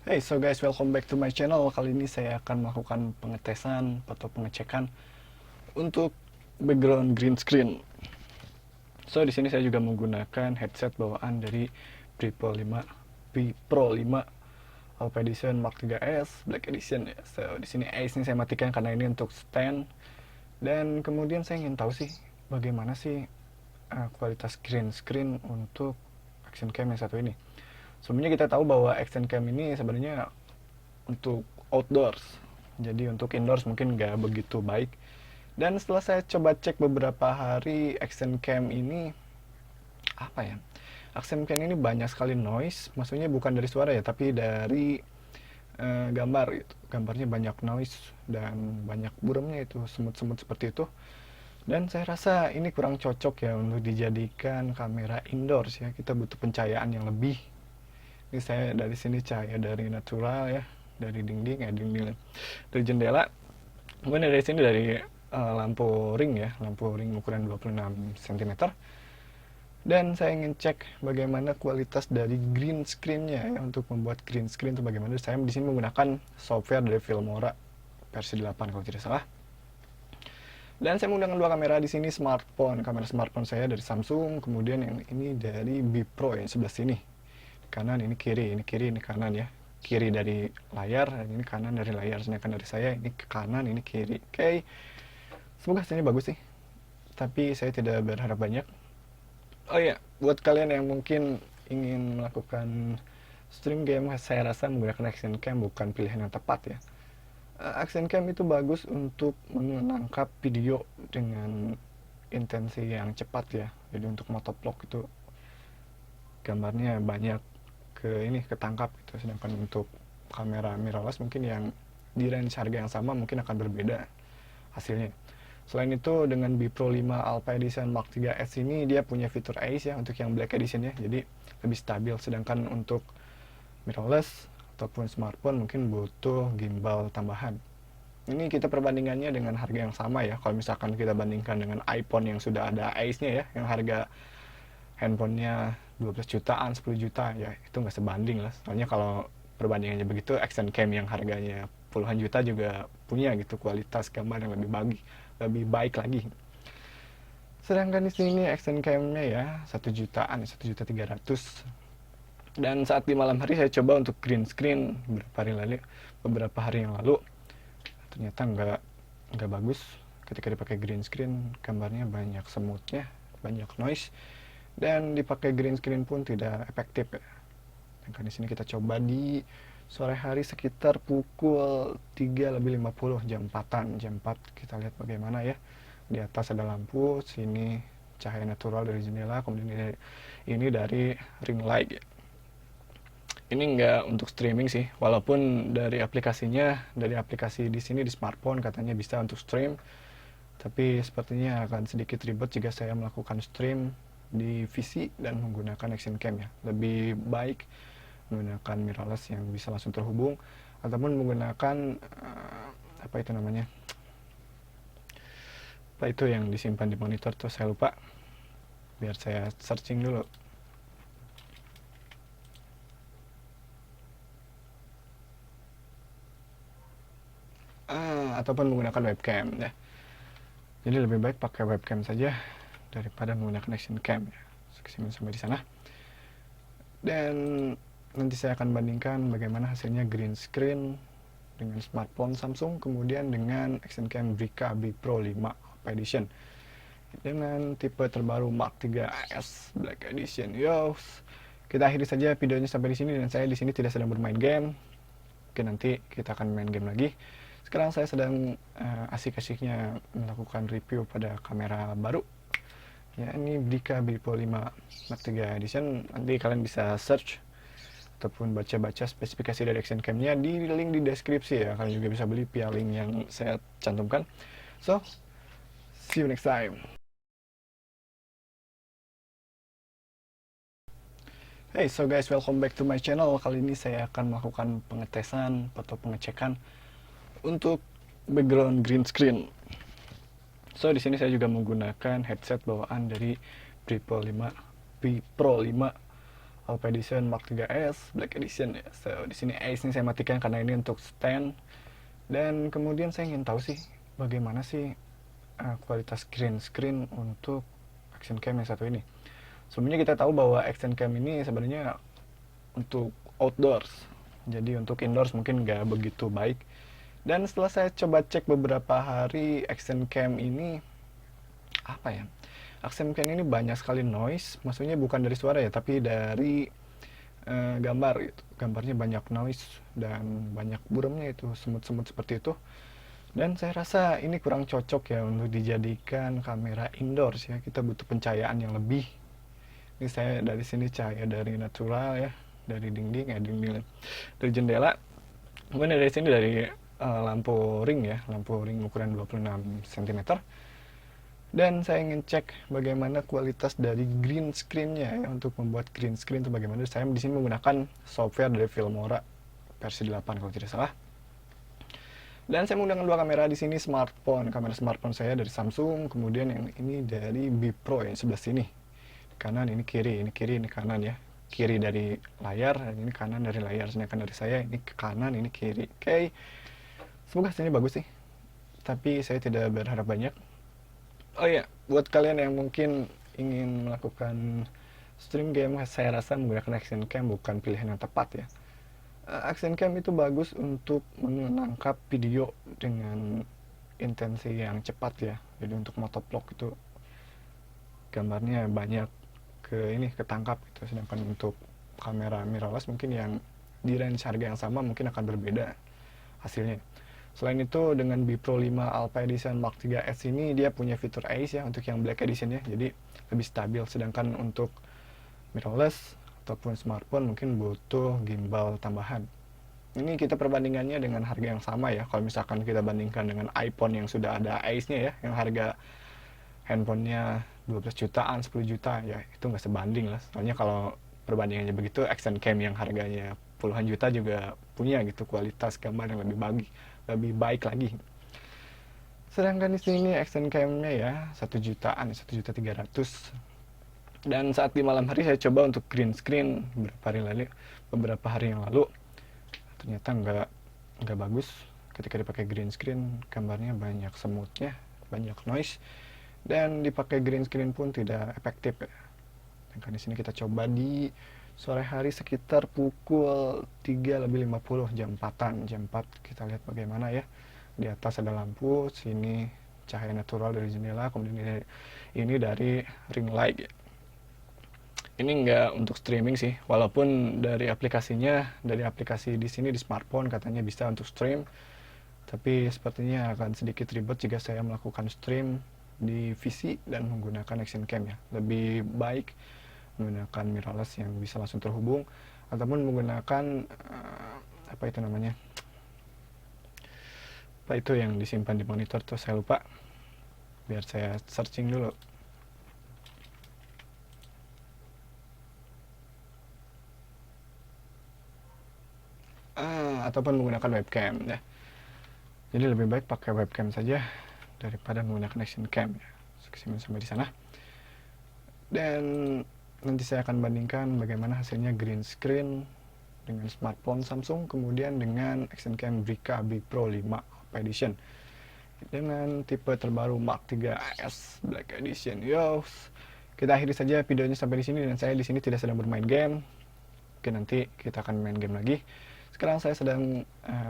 Hey, so guys, welcome back to my channel. Kali ini saya akan melakukan pengetesan atau pengecekan untuk background green screen. So, di sini saya juga menggunakan headset bawaan dari Bpro 5 Alpha Edition Mark 3S Black Edition ya. So, di sini Ace ini saya matikan karena ini untuk stand. Dan kemudian saya ingin tahu sih bagaimana sih kualitas green screen untuk action cam yang satu ini. Sebenarnya kita tahu bahwa action cam ini sebenarnya untuk outdoors, jadi untuk indoors mungkin nggak begitu baik. Dan setelah saya coba cek beberapa hari action cam ini, apa ya, action cam ini banyak sekali noise, maksudnya bukan dari suara ya, tapi dari gambar gitu. Gambarnya banyak noise dan banyak buramnya, itu semut-semut seperti itu. Dan saya rasa ini kurang cocok ya untuk dijadikan kamera indoors ya, kita butuh pencahayaan yang lebih. Ini saya dari sini cahaya dari natural ya, dari dinding dari jendela. Kemudian dari sini dari lampu ring ya, lampu ring ukuran 26 cm. Dan saya ingin cek bagaimana kualitas dari green screen-nya ya. Untuk membuat green screen itu bagaimana. Saya di sini menggunakan software dari Filmora versi 8 kalau tidak salah. Dan saya menggunakan dua kamera di sini, smartphone. Kamera smartphone saya dari Samsung, kemudian yang ini dari Bpro yang sebelah sini. Kanan ini kiri, ini kiri, ini kanan ya. Kiri dari layar, dan ini kanan dari layar. Sedangkan dari saya ini ke kanan, ini kiri. Oke. Semoga hasilnya bagus sih. Tapi saya tidak berharap banyak. Oh iya, buat kalian yang mungkin ingin melakukan stream game, saya rasa menggunakan action cam bukan pilihan yang tepat ya. Action cam itu bagus untuk menangkap video dengan intensi yang cepat ya. Jadi untuk motovlog itu gambarnya banyak ketangkap gitu. Sedangkan untuk kamera mirrorless mungkin yang di range harga yang sama mungkin akan berbeda hasilnya. Selain itu dengan Bpro 5 Alpha Edition Mark 3S ini dia punya fitur Ace ya untuk yang Black Edition ya, jadi lebih stabil. Sedangkan untuk mirrorless ataupun smartphone mungkin butuh gimbal tambahan. Ini kita perbandingannya dengan harga yang sama ya. Kalau misalkan kita bandingkan dengan iPhone yang sudah ada Ace-nya ya, yang harga handphonenya 12 jutaan, 10 juta ya, itu nggak sebanding lah. Soalnya kalau perbandingannya begitu, action cam yang harganya puluhan juta juga punya gitu kualitas gambar yang lebih baik lagi. Sedangkan di sini action cam-nya ya 1 jutaan, 1.300.000. Dan saat di malam hari saya coba untuk green screen beberapa hari yang lalu, ternyata nggak bagus. Ketika dipakai green screen, gambarnya banyak semutnya, banyak noise, dan dipakai green screen pun tidak efektif ya. Dan di sini kita coba di sore hari sekitar pukul 3:50, jam 4-an. Jam 4 kita lihat bagaimana ya. Di atas ada lampu, sini cahaya natural dari jendela, kemudian ini dari ring light ya. Ini enggak untuk streaming sih, walaupun dari aplikasi di sini di smartphone katanya bisa untuk stream, tapi sepertinya akan sedikit ribet jika saya melakukan stream di PC dan menggunakan action cam ya. Lebih baik menggunakan mirrorless yang bisa langsung terhubung, ataupun menggunakan apa itu namanya, apa itu yang disimpan di monitor tuh, saya lupa, biar saya searching dulu. Ataupun menggunakan webcam ya. Jadi lebih baik pakai webcam saja daripada menggunakan action cam ya. Sampai di sana. Dan nanti saya akan bandingkan bagaimana hasilnya green screen dengan smartphone Samsung, kemudian dengan action cam Bpro 5 Edition dengan tipe terbaru Mark 3S Black Edition. Yo, kita akhiri saja videonya sampai di sini, dan saya di sini tidak sedang bermain game. Oke, nanti kita akan main game lagi. Sekarang saya sedang asik-asiknya melakukan review pada kamera baru. Ya, ini Bpro 5 Mark 3 Edition. Nanti kalian bisa search ataupun baca-baca spesifikasi dari action cam-nya di link di deskripsi ya. Kalian juga bisa beli via link yang saya cantumkan. So, see you next time. Hey, so guys, welcome back to my channel. Kali ini saya akan melakukan pengetesan atau pengecekan untuk background green screen. So, di sini saya juga menggunakan headset bawaan dari Bpro 5 Alpha Edition Mark 3S Black Edition ya. So di sini Ace ini saya matikan karena ini untuk stand. Dan kemudian saya ingin tahu sih bagaimana sih kualitas green screen untuk action cam yang satu ini. Sebelumnya kita tahu bahwa action cam ini sebenarnya untuk outdoors, jadi untuk indoors mungkin nggak begitu baik. Dan setelah saya coba cek beberapa hari action cam ini, apa ya, action cam ini banyak sekali noise, maksudnya bukan dari suara ya, tapi dari gambar gitu. Gambarnya banyak noise dan banyak buremnya, itu semut-semut seperti itu. Dan saya rasa ini kurang cocok ya untuk dijadikan kamera indoors ya. Kita butuh pencahayaan yang lebih. Ini saya dari sini cahaya dari natural ya, dari dinding ya, dari jendela. Kemudian dari sini dari lampu ring ya, lampu ring ukuran 26 cm. Dan saya ingin cek bagaimana kualitas dari green screen-nya ya. Untuk membuat green screen itu bagaimana. Saya di sini menggunakan software dari Filmora versi 8 kalau tidak salah. Dan saya menggunakan dua kamera di sini smartphone. Kamera smartphone saya dari Samsung, kemudian yang ini dari Bpro yang sebelah sini. Kanan ini kiri, ini kiri, ini kanan ya. Kiri dari layar, dan ini kanan dari layar. Sedangkan dari saya ini ke kanan, ini kiri. Oke. Semoga hasilnya bagus sih. Tapi saya tidak berharap banyak. Oh iya, buat kalian yang mungkin ingin melakukan stream game, saya rasa menggunakan action cam bukan pilihan yang tepat ya. Action cam itu bagus untuk menangkap video dengan intensi yang cepat ya. Jadi untuk motovlog itu gambarnya banyak ketangkap gitu. Sedangkan untuk kamera mirrorless mungkin yang di range harga yang sama mungkin akan berbeda hasilnya. Selain itu dengan Bpro 5 Alpha Edition Mark 3S ini dia punya fitur Ace ya untuk yang Black Edition ya. Jadi lebih stabil. Sedangkan untuk mirrorless ataupun smartphone mungkin butuh gimbal tambahan. Ini kita perbandingannya dengan harga yang sama ya. Kalau misalkan kita bandingkan dengan iPhone yang sudah ada Ace-nya ya, yang harga handphonenya 12 jutaan, 10 juta ya, itu nggak sebanding lah. Soalnya kalau perbandingannya begitu, action cam yang harganya puluhan juta juga punya gitu kualitas gambar yang lebih baik lagi. Sedangkan di sini action cam-nya ya 1 jutaan, 1.300.000. Dan saat di malam hari saya coba untuk green screen beberapa hari yang lalu, ternyata nggak bagus. Ketika dipakai green screen gambarnya banyak semutnya, banyak noise, dan dipakai green screen pun tidak efektif ya. Dan di sini kita coba di sore hari sekitar pukul 3:50 jam 4 kita lihat bagaimana ya. Di atas ada lampu, sini cahaya natural dari jendela, kemudian ini dari ring light ya. Ini nggak untuk streaming sih, walaupun dari aplikasi di sini di smartphone katanya bisa untuk stream, tapi sepertinya akan sedikit ribet jika saya melakukan stream di PC dan menggunakan action cam ya. Lebih baik menggunakan mirrorless yang bisa langsung terhubung, ataupun menggunakan apa itu yang disimpan di monitor tuh, saya lupa, biar saya searching dulu. Ataupun menggunakan webcam ya. Jadi lebih baik pakai webcam saja daripada menggunakan action cam ya. Sampai di sana. Dan nanti saya akan bandingkan bagaimana hasilnya green screen dengan smartphone Samsung, kemudian dengan action cam Bpro 5 Alpha Edition dengan tipe terbaru Mark 3S Black Edition. Yo, kita akhiri saja videonya sampai di sini, dan saya di sini tidak sedang bermain game. Oke, nanti kita akan main game lagi. Sekarang saya sedang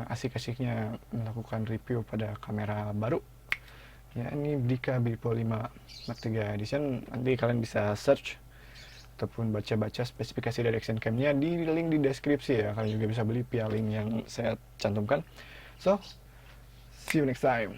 asik-asiknya melakukan review pada kamera baru. Ya, ini Bpro 5 Mark 3 Edition. Nanti kalian bisa search ataupun baca-baca spesifikasi dari action cam-nya di link di deskripsi ya. Kalian juga bisa beli via link yang saya cantumkan. So, see you next time.